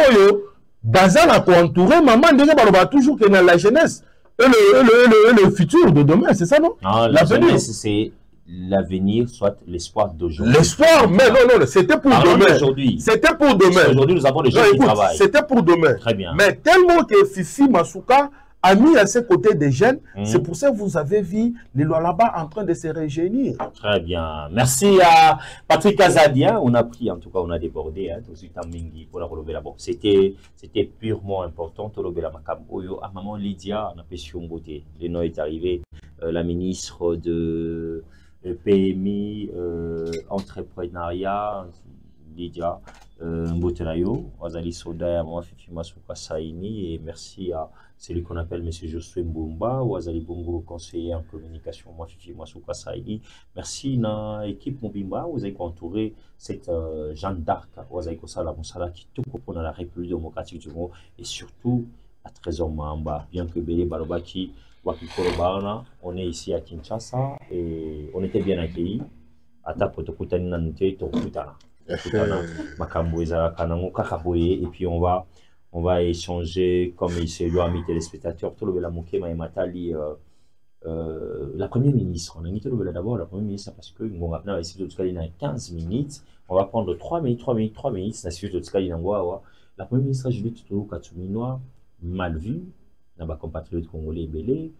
bazar à entouré, maman déjà toujours que dans la jeunesse et le futur de demain, c'est ça non? La jeunesse, c'est l'avenir, soit l'espoir d'aujourd'hui. L'espoir, mais non, c'était pour demain. C'était pour demain. Aujourd'hui, nous avons des gens qui travaillent. C'était pour demain. Très bien. Mais tellement que Fifi Masuka a mis à ses côtés des jeunes, c'est pour ça que vous avez vu les lois là-bas en train de se réunir. Très bien. Merci à Patrick Azadia. On a pris, en tout cas, on a débordé. Pour la relever là-bas. C'était purement important. À Maman Lydia, on a pêché une beauté. Le nom est arrivé. La ministre de PMI, entrepreneuriat, Lydia Mbotelayo, Wazali Soda, moi Fifi Masuka Saini, et merci à celui qu'on appelle M. Josué Mbumba, Wazali Bongo, conseiller en communication, moi Fifi Masuka Saini. Merci à l'équipe Mbimba, vous avez entouré cette Jeanne d'Arc, Wazali Kosala Moussala qui tout comprend dans la République démocratique du Congo, et surtout à Trésor Mamba, bien que Bélé Balobaki, on est ici à Kinshasa et on était bien accueillis. Et puis on va échanger comme il se doit, mes téléspectateurs. La première ministre, on a mis d'abord la première ministre parce que nous avons ici de 15 minutes. On va prendre 3 minutes. La première ministre, Juliette Katuminoa, mal vue. Na ba compatriotes congolais belé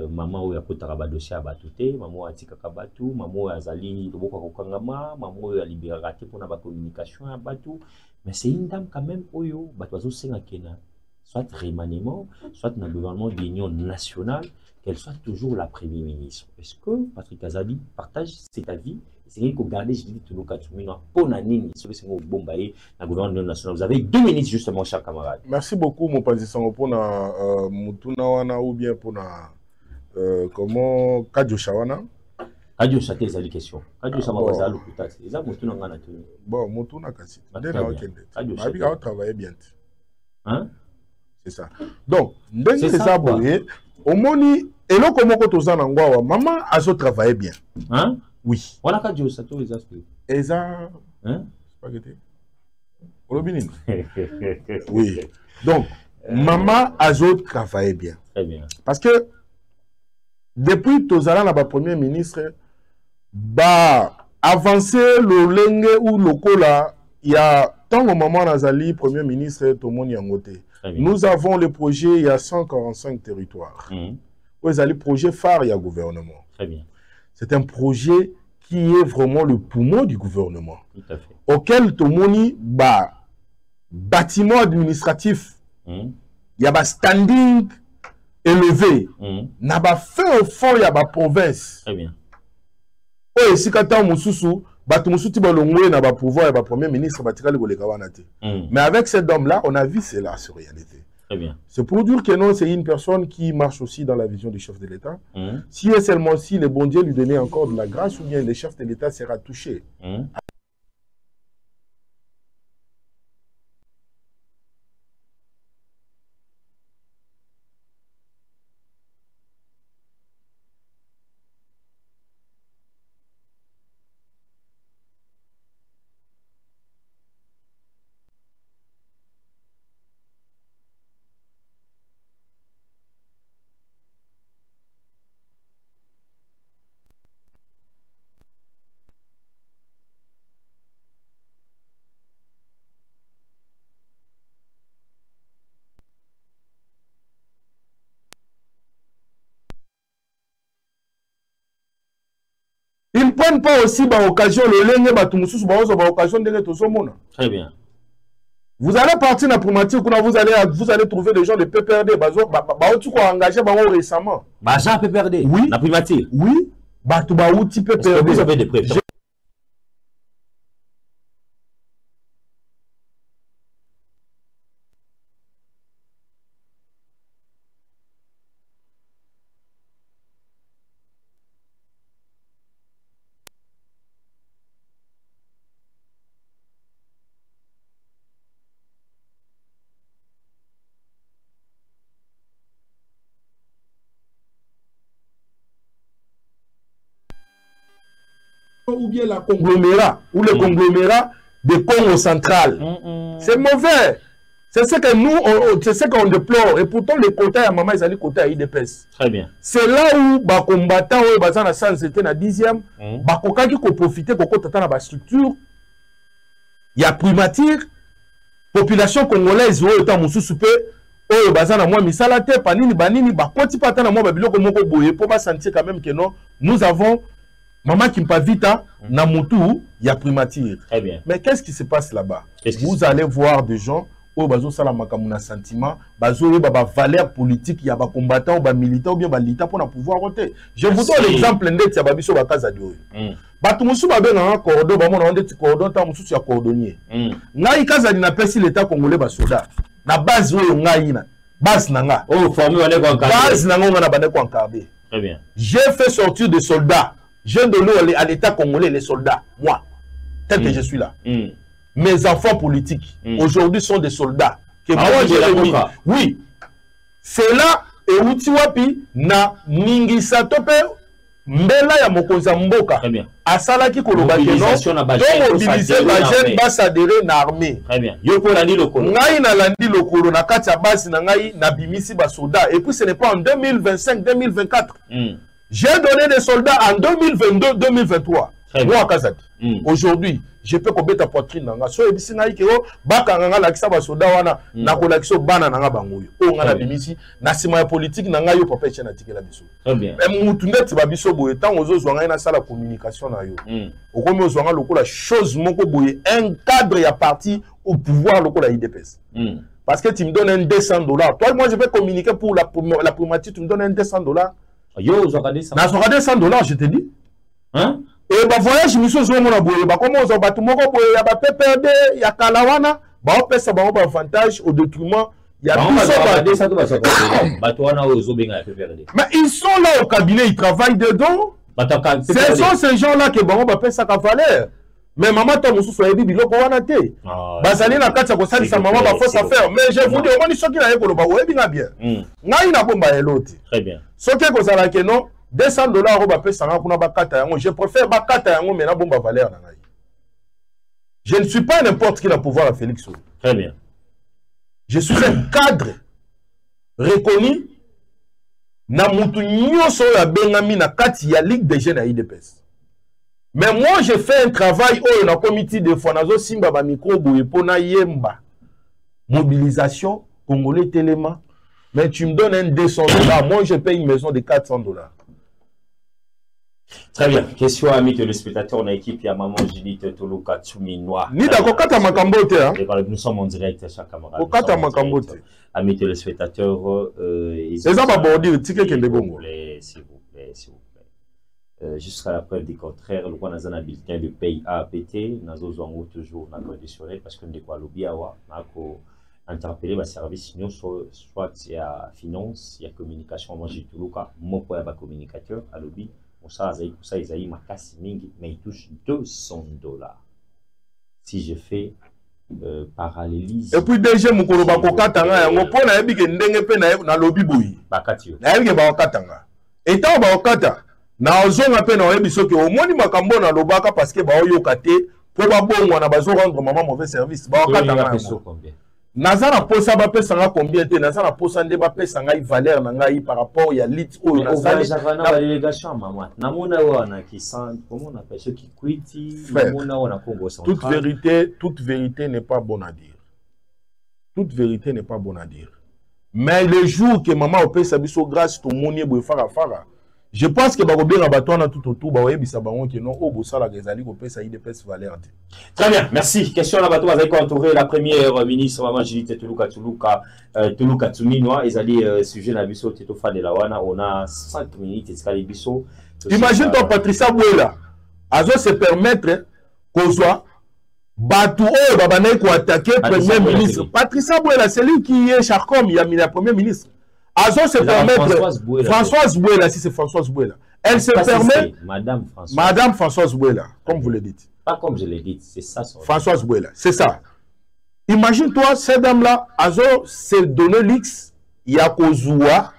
maman oyo akotaka ba dossier ya batute maman atikaka batu maman azali loboko kokangama maman oyo alibéraka te pona ba communication ya batu mais c'est une dame quand même oyo batu bazosenga kena soit remaniement soit na gouvernement d'union nationale qu'elle soit toujours la première ministre. Est-ce que Patrick Azali partage cet avis? C'est qu'il faut garder Judith Katuminoa pour Nanini, ce que c'est au Bombaye, la gouvernement national. Vous avez 2 minutes justement, chers camarades. Merci beaucoup, mon président, pour Moutunawana ou bien pour comment Kadjo Shawana. Kadjo Shate, c'est la question. Kadjo Shawana, c'est le coutat. C'est ça, Moutunanga. Bon, Moutuna Kassi. Kadjo a travaillé bien. Hein? C'est ça. Donc, c'est ça, au moni, et là, comment tu maman a travaillé bien. Hein? Oui. On a qu'à dire ça, tous les aspects. Et ça, hein? Spaghetti. Oui. Donc, maman Azo travaillait bien. Très bien. Parce que depuis Tozala, la première ministre, bah, avancer le lenge ou le cola, il y a tant que maman Nazali, premier ministre, tout le monde y a ngoté. Nous avons le projet, il y a 145 territoires. Vous avez le projet phare, il y a gouvernement. Très bien. C'est un projet qui est vraiment le poumon du gouvernement. Tout à fait. Auquel tout le monde, bah, bâtiment administratif, il y a un standing élevé. N'a pas fait au fond, il y a une province. Très bien. Oh, et si quand on moussou, batu moussou ti balongwe n'a pas pouvoir, il y a premier ministre, mais avec cet homme-là, on a vu cela en réalité. Très bien. C'est pour dire que non, c'est une personne qui marche aussi dans la vision du chef de l'État. Si et seulement si le bon Dieu lui donnait encore de la grâce, ou bien le chef de l'État sera touché. prennent pas aussi l'occasion, l'occasion de Très bien. Vous allez partir dans la primature, vous allez trouver des gens de PPRD, qui ont engagé récemment. Jean PPRD? Oui. La primature? Oui. PPRD. Vous avez des preuves? Ou bien la conglomérat, ou le conglomérat de Congo central. C'est mauvais. C'est ce que nous, c'est ce qu'on déplore. Et pourtant, les quotas à maman, ils allaient quotas à IDPS. Très bien. C'est là où les combattants, c'était la 10e, qui ont profité pour la structure. Il y a primature, population congolaise, où est en soupe, où bazana moi misalate, panini, banini, bakoti patana moi babiloko moko boye, pour pas sentir quand même que non, nous avons Maman qui me pas vite, Namutu, il y a primature. Très bien. Mais qu'est-ce qui se passe là-bas? Vous allez voir des gens où bazo salamaka muna sentiment, bazo ba valeur politique, il y a ba combattant, ba militant ou bien ba lita pour pouvoir voter. Je vous donne l'exemple ndeti ya babiso ba kaza dio. Batu musu ba benga un cordon, ba mona ndeti cordon ta musu ya cordonnier. Ngai kaza dina pesi l'état congolais ba soda. Na base oyo ngai na. Base nanga. Oh, formé on est quoi encadré. Base nanga on a ba ko encadré. Très bien. J'ai fait sortir des soldats. J'ai donné à l'État congolais les soldats, moi, tel que je suis là. Mes enfants politiques, aujourd'hui, sont des soldats. Que moi, j'ai remis. Oui. C'est là, et Utiwapi, na Ningisa Tope, Mbela ya Mokonza Mboka. Très bien. Asala ki kolobake non, donc mobiliser la jeune basse adhérée na armée. Très bien. Yoko landi lokolo. Ngai na landi lokolo, na kati ya base na ngai, na bimisi ba soldats. Et puis ce n'est pas en 2025, 2024. J'ai donné des soldats en 2022-2023. Moi, à Kazadi. Aujourd'hui, je peux combattre ta poitrine. So, et si naïki o, baka nga la kisa ba soldats wana, na kolakso bana nga bangoyo. O nga la bimisi, na sima politique na nga yo papa chena tike la biso. Très bien. Mais mutundet ba biso boye tant ozo zwanga na sala communication na yo. O komi ozwanga lokola chose moko boye, un cadre ya parti au pouvoir lokola IDPS. Parce que tu me donnes un $200. Toi, moi, je vais communiquer pour la primature, tu me donnes un $200. Yo, vous regardez ça. Na $200, je te dis. Hein? Et bah voyage, je me suis dit, comment on va tout le monde, il y a PPRD, il y a Kalawana, bah on peut savoir un avantage au détriment. Il y a tout ça. Mais ils sont là au cabinet, ils travaillent dedans. Ce sont ces gens-là qui vont faire ça qu'à valeur. Mais maman, tu as dit que tu as dit Bazali na kati ya kosali sa maman ba fausse affaire. Mais je vous dis, au moins, ceux qui n'ont pas de bien bien. Ngai na bomba eloti. Très bien. Ce qui est que ça là que non, $200 au bapé sanga kuna bakata yango. Je préfère bakata yango mais na bomba valeur na ngai. Je ne suis pas n'importe qui na pouvoir à Félix. Très bien. Je suis un cadre reconnu na mutu nyoso ya bengami na kati ya Ligue des jeunes à IDPS. Mais moi, je fais un travail où on a comité de Fonazo Simba ba micro boyepona yemba. Mobilisation, Congolais Téléma. Mais tu me donnes un $200. Moi, je paye une maison de $400. Très bien. Question amis téléspectateurs, on a équipe, il y a maman Judith Toluka Tsuminoa. Ni d'accord, kata makambote. Nous sommes en direct, chaque camarade. Kata makambote. Amis téléspectateurs, c'est ça ma bordir, ticket qui est de bon. S'il vous plaît, s'il vous plaît. Jusqu'à la preuve du contraire, le roi n'a un bulletin de paye à APT, nous avons toujours conditionnel parce que nous avons lobby interpellé le service, soit il y a finance, il y a communication, moi j'ai tout le cas, mon point de communicateur à lobby, ça ils ont ma casse mingi, mais il touche $200. Si je fais parallélise. Et puis déjà mon koloba kokatanga yango pona yebike ndenge pe na lobby boyi. Bakati yo. Na yebike ba kokatanga. Et tant ba kokata. Na ozonga pe na oyebiso ke omoni makambo na lobaka parce que ba oyoka te po ba bongo na bazo rendre maman mauvais service ba okatanga combien nazana posa ba pesa nga combien te nazana posa nde ba pesa nga valeur na ngai par rapport ya lit oyo na sali na délégation maman na mona wana qui sent comment on appelle ceux qui quittent mona wana Congo central. Toute vérité n'est pas bonne à dire. Toute vérité n'est pas bonne à dire. Mais le jour que maman opesa biso grâce to monier boy fara Je pense que Barobien Abatouana tout autour, Baoyebisa Bango qui non, au Bossala Gezali, au PSA IDPS Valère. Très bien, merci. Question là-bas, vous avez entouré la première ministre, Maman Judith Tuluka Tsuminoa, ils allaient sujet la biso, Tito Fadelawana, on a 5 minutes, Escali Biso. Imagine-toi, Patricia Bouela, Azo se permettre qu'on soit Batou, Babanaï, pour attaquer Premier ministre. Patricia Bouela, c'est lui qui est Charcom, il a mis la Première ministre. Azo se permettre. Françoise Bouela, si c'est Françoise Bouela. Elle se permet. Madame Françoise Bouela, comme vous le dites. Pas comme je l'ai dit, c'est ça. Françoise Bouela, c'est ça. Imagine-toi, cette dame-là, Azo s'est donné l'X, Yakozua,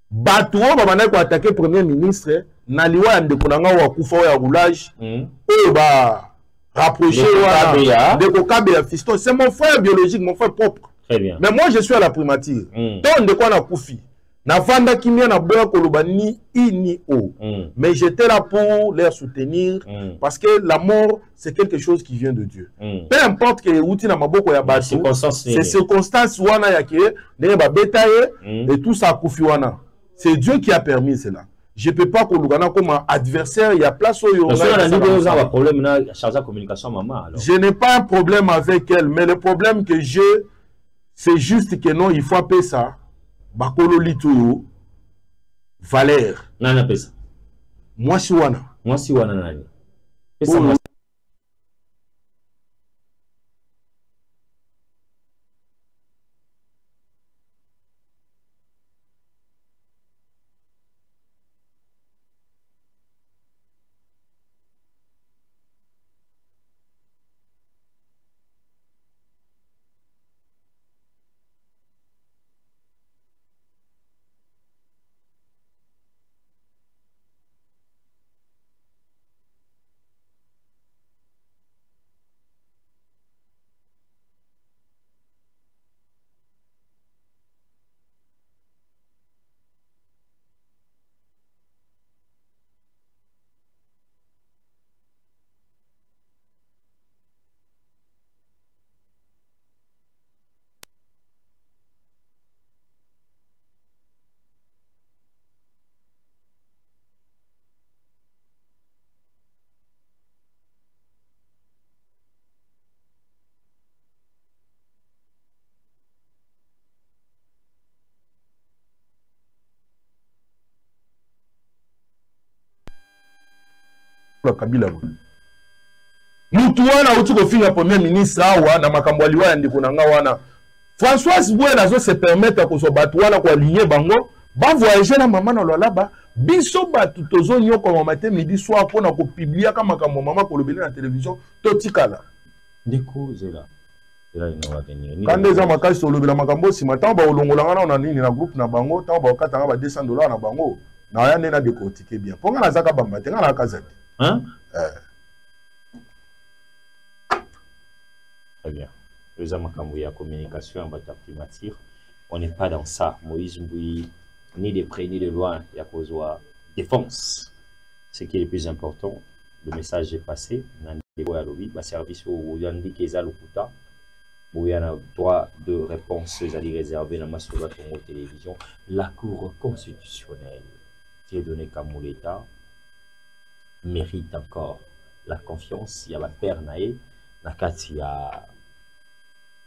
Batou, Babanaï, pour attaquer Premier ministre. Naliwa ya ndekonanga wa kufa ya roulage oyo ba rapprocher wana ndekokabe ya fiston, c'est mon frère biologique, mon frère propre. Très bien. Mais moi je suis à la primature. Donc ndeko na kufi na vanda kimia na boya koloba ni i ni o. Mais j'étais là pour les soutenir parce que la mort c'est quelque chose qui vient de Dieu. Peu importe que outi na maboko ya batu, c'est circonstance wana ya ke ne ba betaye et tout ça kufi wana. C'est Dieu qui a permis cela. Je ne peux pas comme adversaire, il y a place où il y a problème de communication maman. Je n'ai pas un problème avec elle, mais le problème que j'ai, c'est juste que non, il faut appeler ça. Bakolo Litou, Valère. Non, appelle ça. Moi, si wana. Moi, si wana nani. Kabila mutu wana uti kofinga premier ministre awa na makambo aliwa ya ndiko nanga wana Françoise Bouela zo se permettre ko so batu wana ko aligner bango ba voyager na mama na lolaba biso batu tozo nyoko ma matin midi soir pona ko publier ka makambo mama ko lobele na télévision totikala ndeko zela ino va venir quand les amakasi so lobela makambo si matin ba olongola na na nini na groupe na bango ta ba okatanga ba $200 na bango na ya nena de kotike bien ponga na zaka bamba tenga na kazati. Hein? Très bien. Les amakambouis à communication en bataille primature, on n'est pas dans ça. Moïse Mboui, ni de près ni de loin, il y a cause de défense. Ce qui est le plus important, le message est passé. On a le service où il y a où il y a droit de réponse réservé dans ma télévision. La Cour constitutionnelle qui est donnée comme l'État mérite encore la confiance. Il y a la père Naé, il y a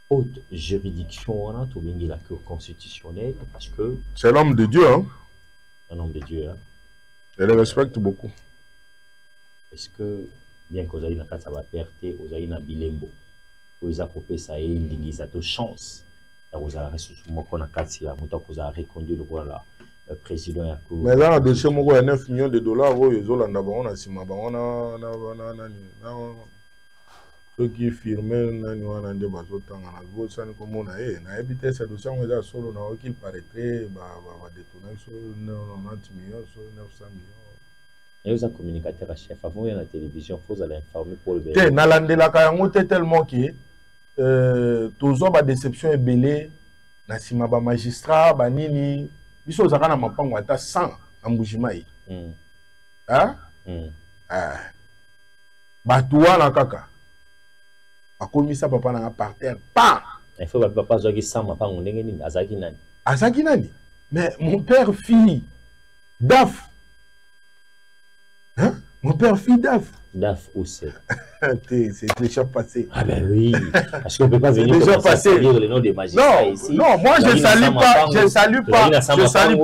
haute juridiction, la Cour constitutionnelle, parce que c'est l'homme de Dieu, hein? Un homme de Dieu, hein? Je le respecte beaucoup. Est-ce que, bien qu'aux aïe na ça va perdre, aux aïe na bilembo, aux apopé ça et une chance, aux aïe ressources qu'on a katia, aux aïe reconduit le voilà. Président ya ko mais là dossier moko ya 9 millions de dollars oyo ezolanda bango na sima bango na ceux qui firmaient nani wana nde bazotanga na bosani komona na habité ce dossier on eza solo na qu'il paraîtrait ba détourner sur 90 millions sur 900 millions. Et aux communicateurs chef avant ya na télévision faut aller informer pour le bien na landelaka yango tellement que tozo ba déception ebele na sima ba magistrat ba nini biso zakana mapango ata 100 ambujimai batu wana kaka akomisa papa na par terre pa il faut papa zoki 100 mapango ndenge nini azaki nani mais mon père fille daf Mon père fit DAF. DAF où c'est? C'est déjà passé. Ah ben oui, parce qu'on ne peut pas venir déjà commencer passé. à lire le nom des magistrats Non, ici. non, moi je salue pas, je salue pas, je salue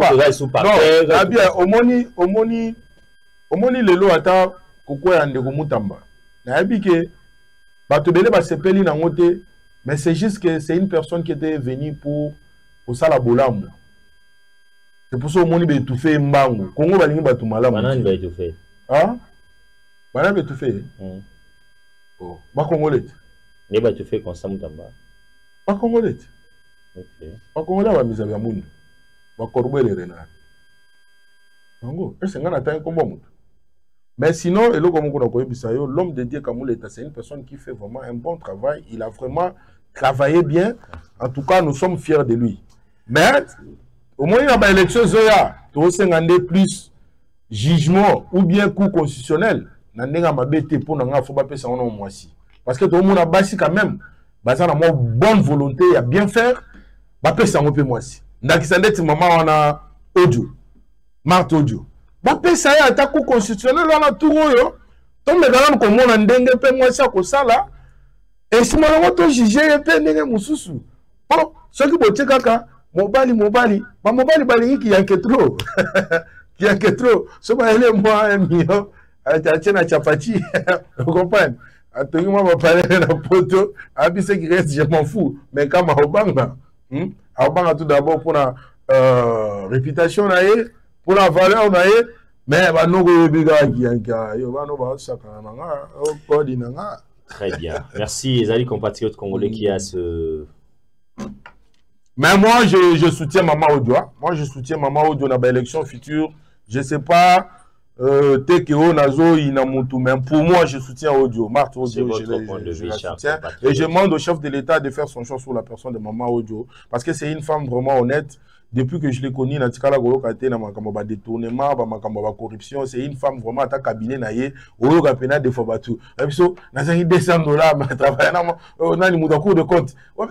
pas. Non, bien, omoni lelo ata kokoya ndeko mutamba. Na yebi ke bato bele ba sepeli na ngote, mais c'est juste que c'est une personne qui était venue pour ça la bolamu. C'est pour ça omoni be étouffé mbangu. Kongo balingi bato malamu. Banani ba étouffé. Hein? Banani ba étouffé. Oh, ba congolais. Ne ba étouffé comme ça mutamba. Ba congolais. OK. Ba congolais ba misabi ya mundu. Ba korbele rena. Ngo, est-ce ngana ta kombo mutu. Mais sinon, l'homme de Dieu Kamuleta, c'est une personne qui fait vraiment un bon travail. Il a vraiment travaillé bien. En tout cas, nous sommes fiers de lui. Mais, au moins, il y a une élection, il y a plus jugement ou bien coup constitutionnel. Parce que tout le monde a bâti quand même. Basé sur une bonne volonté, à bien faire. Ça un peu moi aussi. Maman, on a audio. Marthe audio. Ça y est, coup constitutionnel, on a tout yo. Donc, mais quand même, on a ndenge pe moi ça ko sala. Et si on a jugé pe ndenge mususu. Bon, ce qui botte kaka, mobali, ba mobali bali qui yanke trop. Qui yanke trop. Ce ba ele moi 1 million. Ati na chapati. Vous comprenez? Attends, moi va parler na poto. Abi ce qui reste, je m'en fous. Mais quand ma obanga, obanga tout d'abord pour la réputation na ye. Pour la valeur, mais très bien. Merci, les amis compatriotes congolais qui a ce. Mais moi, je soutiens Maman Odio. Moi, je soutiens Maman Odio dans l'élection future. Je ne sais pas, Tekeo, Nazo, Inamutu, mais pour moi, je soutiens Odio. Marthe Odio, je la soutiens. Et je demande au chef de l'État de faire son choix sur la personne de Maman Odio. Parce que c'est une femme vraiment honnête. Depuis que je l'ai connue, dans le détournement, dans corruption, c'est une femme vraiment à ta cabinet, au Gapena de Fobatu. Et puis, dans un $200, travailler dans le cours de compte. Non,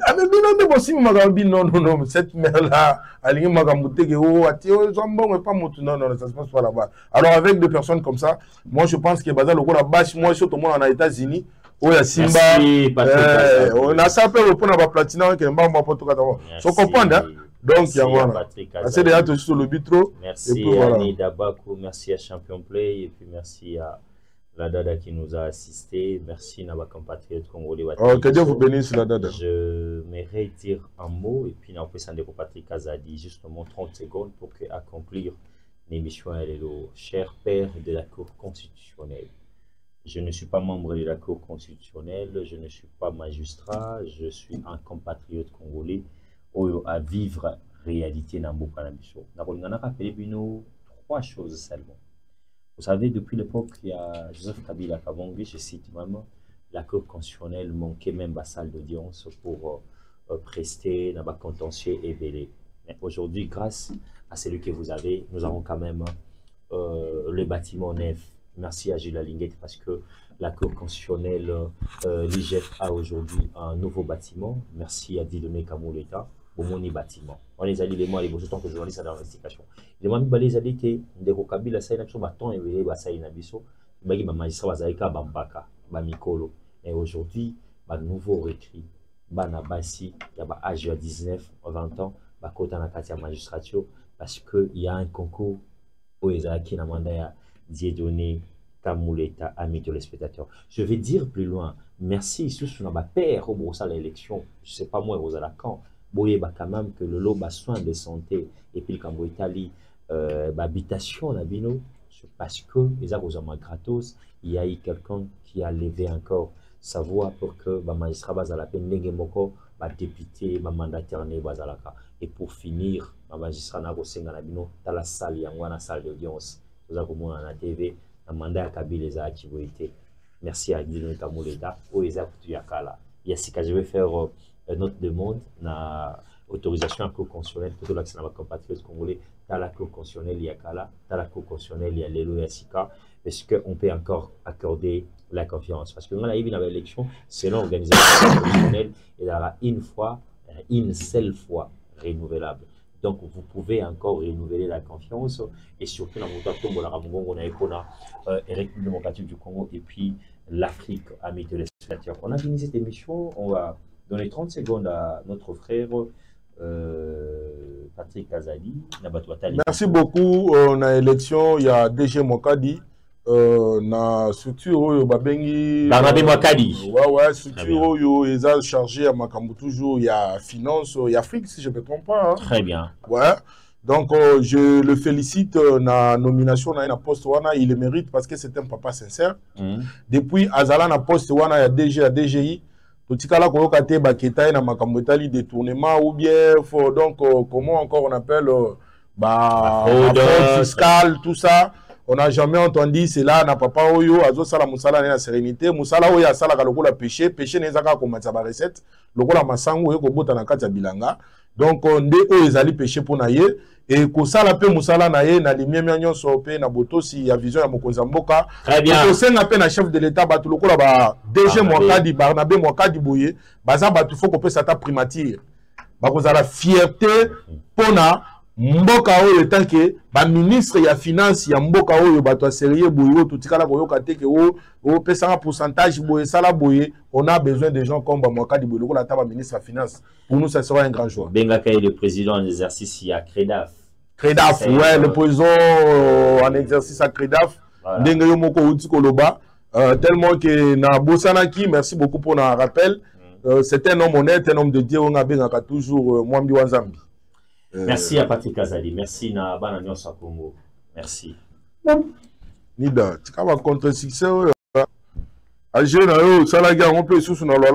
cette mère-là, elle est non, ça se passe pas là-bas. Alors, avec des personnes comme ça, moi, je pense que Bazar, le coup, la bâche, moi, surtout moi, en États-Unis, on a Simba, on a ça, pour la platinum, qui est un peu de temps. Vous comprenez? Donc, il y a voilà. C'est déjà sur le bitro. Merci à Annie Dabako, merci à Champion Play, et puis merci à la Dada qui nous a assisté. Merci à ma compatriote congolais. Que Dieu vous bénisse, la Dada. Je me retire un mot, et puis on peut s'en découvrir Patrick Azadi, justement 30 secondes pour accomplir l'émission à l'élo. Cher père de la Cour constitutionnelle, je ne suis pas membre de la Cour constitutionnelle, je ne suis pas magistrat, je suis un compatriote congolais à vivre réalité dans beaucoup de 3 choses seulement. Vous savez, depuis l'époque, il y a Joseph Kabila Kabongi, je cite même, la Cour constitutionnelle manquait même la salle d'audience pour prester dans le contentieux évelé. Mais aujourd'hui, grâce à celui que vous avez, nous avons quand même le bâtiment neuf. Merci à Gilles Linguette parce que la Cour constitutionnelle, l'IGF a aujourd'hui un nouveau bâtiment. Merci à Dieudonné Kamuleta. Au moni bâtiment. On les a dit les mots, les beaux temps que je journaliste dans l'investigation. Les mots les a dit que des Kabila ça n'a pas bâton et les basa inabiso. Bagi ma magistrat bazaika bambaka bamikolo. Et aujourd'hui, ba nouveau recrit, ba na basi, il y a ba âge à 19 20 ans, ba kota na katia magistrature parce que il y a un concours au Ezaki na manda ya Dieudonné Kamuleta, ami de spectateurs. Je vais dire plus loin. Merci sous ma père au brossard l'élection. Je sais pas moi aux Alacan. Boye quand même que le lot soin de santé et puis quand vous Italie habitation nabino parce que les arrosements gratos il y a eu quelqu'un qui a levé encore sa voix pour que ba magistrat bazala pendenge moko ba député ba mandataire ne bazalaka et pour finir ba magistrat na kosenga nabino dans la salle yango na salle d'audience vous avez komona na TV na mandat ya Kabila za akiboité. Merci à Dieudonné Kamuleta o eza kutu yakala yasika je vais faire notre demande na autorisation à Cour constitutionnelle pour l'accès à la compatriote congolais dans la Cour constitutionnelle il y a Kala, dans la Cour constitutionnelle il y a Lelo Yassika. Est-ce qu'on peut encore accorder la confiance? Parce que dans la élection, selon l'organisation constitutionnelle, il y aura une seule fois renouvelable. Donc, vous pouvez encore renouveler la confiance et surtout dans la République démocratique du Congo et puis l'Afrique, amis téléspectateurs. On a fini cette émission. On va donner 30 secondes à notre frère Patrick Kazadi. Merci beaucoup. On a élection, il y a DG Mokadi. Na structure babengi Barnabé Mokadi. Ouais, structure yo ils ont chargé à Makambu toujours, il y a finance, il y a Afrique si je ne me trompe pas. Hein. Très bien. Ouais. Donc je le félicite na nomination na poste wana, il le mérite parce que c'est un papa sincère. Depuis Azala na poste wana ya DG à DGI, totikala ko kate baketa na Makambu etali détournement ou bien faut donc comment encore on appelle fraude fiscale tout ça. On n'a jamais entendu cela na papa oyo azo sala musala na sérénité musala oyo asala ka lokola péché nezaka ko matsa ba recette lokola masango oyo ko bota na kati ya bilanga donc nde oyo ezali péché pona ye et ko sala pe musala na ye na limemia nyonso pe na botosi ya vision ya mokonzi mboka ko senga pe na chef de l'état batu lokola ba DG Mwakadi Barnabé Mwakadi boye baza batu faut ko pe sata primature ba ko la fierté pona mboka oyo tanke ba ministre ya finance ya mboka oyo bato sérieux boyo tutikala ko yoka teke o pesa un pourcentage boye sala boye on a besoin de gens comme Mwakadi boyo ko la taba ministre ya finance pour nous ça sera un grand joie. Benga Kay le président en exercice il y a Credaf ouais le président en exercice à Credaf ndenge yo moko uti koloba tellement que na bosanaki merci beaucoup pour un rappel c'est un homme honnête un homme de Dieu on a benga toujours Mwambi Wanzambi. Merci à Patrick Kazadi. Merci na bana nyonso Congo. Merci. Nida, tu vas contre succès. À jeune, ça la guerre on peut sous na lola.